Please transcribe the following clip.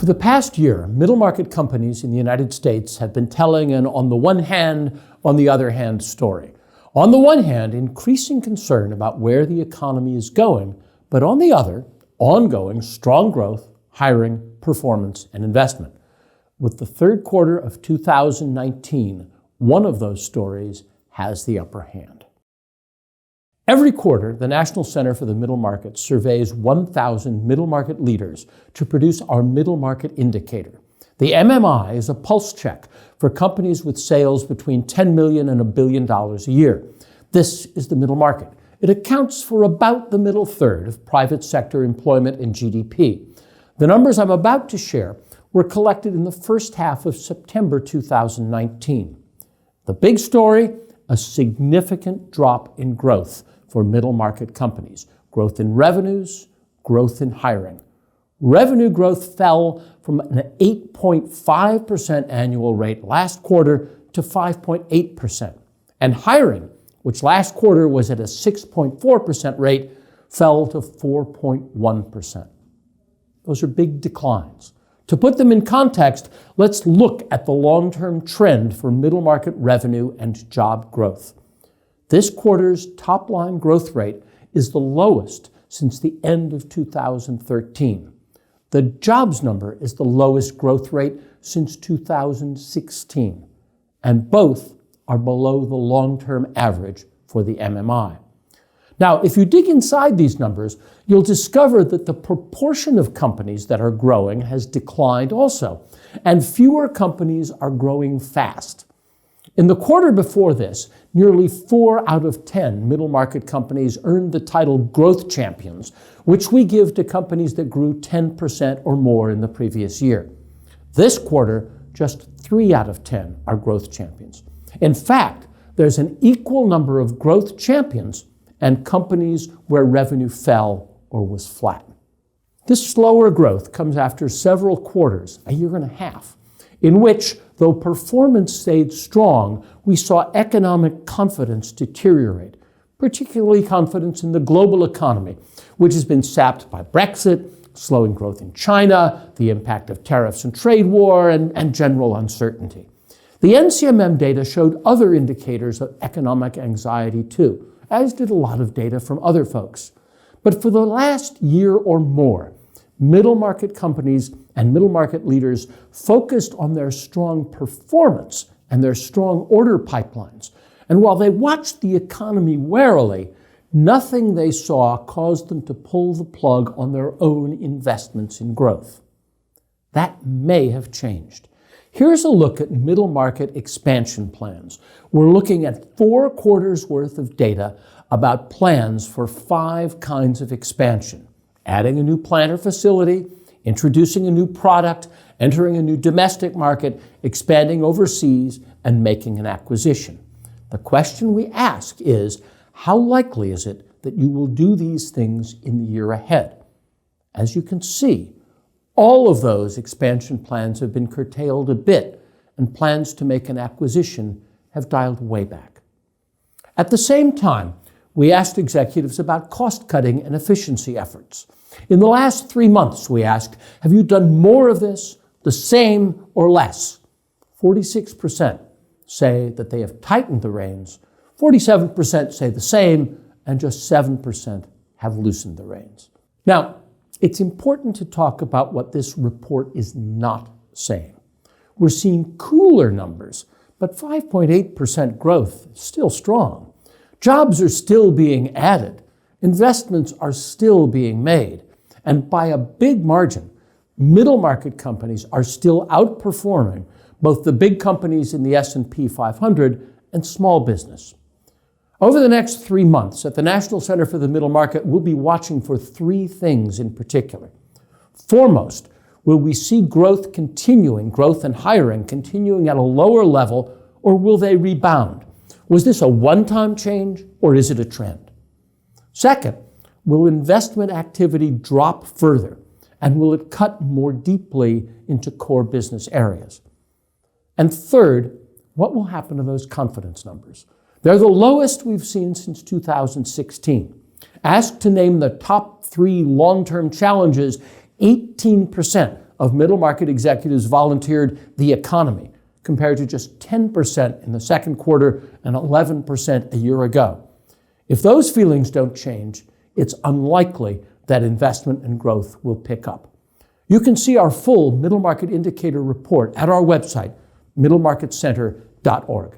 For the past year, middle market companies in the United States have been telling an on the one hand, on the other hand story. On the one hand, increasing concern about where the economy is going, but on the other, ongoing strong growth, hiring, performance, and investment. With the third quarter of 2019, one of those stories has the upper hand. Every quarter, the National Center for the Middle Market surveys 1,000 middle market leaders to produce our middle market indicator. The MMI is a pulse check for companies with sales between $10 million and $1 billion a year. This is the middle market. It accounts for about the middle third of private sector employment and GDP. The numbers I'm about to share were collected in the first half of September 2019. The big story, a significant drop in growth for middle market companies. Growth in revenues, growth in hiring. Revenue growth fell from an 8.5% annual rate last quarter to 5.8%. And hiring, which last quarter was at a 6.4% rate, fell to 4.1%. Those are big declines. To put them in context, let's look at the long-term trend for middle market revenue and job growth. This quarter's top-line growth rate is the lowest since the end of 2013. The jobs number is the lowest growth rate since 2016, and both are below the long-term average for the MMI. Now, if you dig inside these numbers, you'll discover that the proportion of companies that are growing has declined also, and fewer companies are growing fast. In the quarter before this, nearly 4 out of 10 middle market companies earned the title Growth Champions, which we give to companies that grew 10% or more in the previous year. This quarter, just 3 out of 10 are Growth Champions. In fact, there's an equal number of Growth Champions and companies where revenue fell or was flat. This slower growth comes after several quarters, a year and a half, in which, though performance stayed strong, we saw economic confidence deteriorate, particularly confidence in the global economy, which has been sapped by Brexit, slowing growth in China, the impact of tariffs and trade war, and general uncertainty. The NCMM data showed other indicators of economic anxiety too, as did a lot of data from other folks. But for the last year or more, middle market companies and middle market leaders focused on their strong performance and their strong order pipelines. And while they watched the economy warily, nothing they saw caused them to pull the plug on their own investments in growth. That may have changed. Here's a look at middle market expansion plans. We're looking at 4 quarters worth of data about plans for 5 kinds of expansion. Adding a new plant or facility, introducing a new product, entering a new domestic market, expanding overseas, and making an acquisition. The question we ask is, how likely is it that you will do these things in the year ahead? As you can see, all of those expansion plans have been curtailed a bit, and plans to make an acquisition have dialed way back. At the same time, we asked executives about cost-cutting and efficiency efforts. In the last 3 months, we asked, have you done more of this, the same, or less? 46% say that they have tightened the reins, 47% say the same, and just 7% have loosened the reins. Now, it's important to talk about what this report is not saying. We're seeing cooler numbers, but 5.8% growth is still strong. Jobs are still being added. Investments are still being made. And by a big margin, middle market companies are still outperforming both the big companies in the S&P 500 and small business. Over the next 3 months at the National Center for the Middle Market, we'll be watching for 3 things in particular. Foremost, will we see growth and hiring continuing at a lower level, or will they rebound? Was this a one-time change, or is it a trend? Second, will investment activity drop further, and will it cut more deeply into core business areas? And third, what will happen to those confidence numbers? They're the lowest we've seen since 2016. Asked to name the top 3 long-term challenges, 18% of middle market executives volunteered the economy, compared to just 10% in the second quarter and 11% a year ago. If those feelings don't change, it's unlikely that investment and growth will pick up. You can see our full Middle Market Indicator report at our website, middlemarketcenter.org.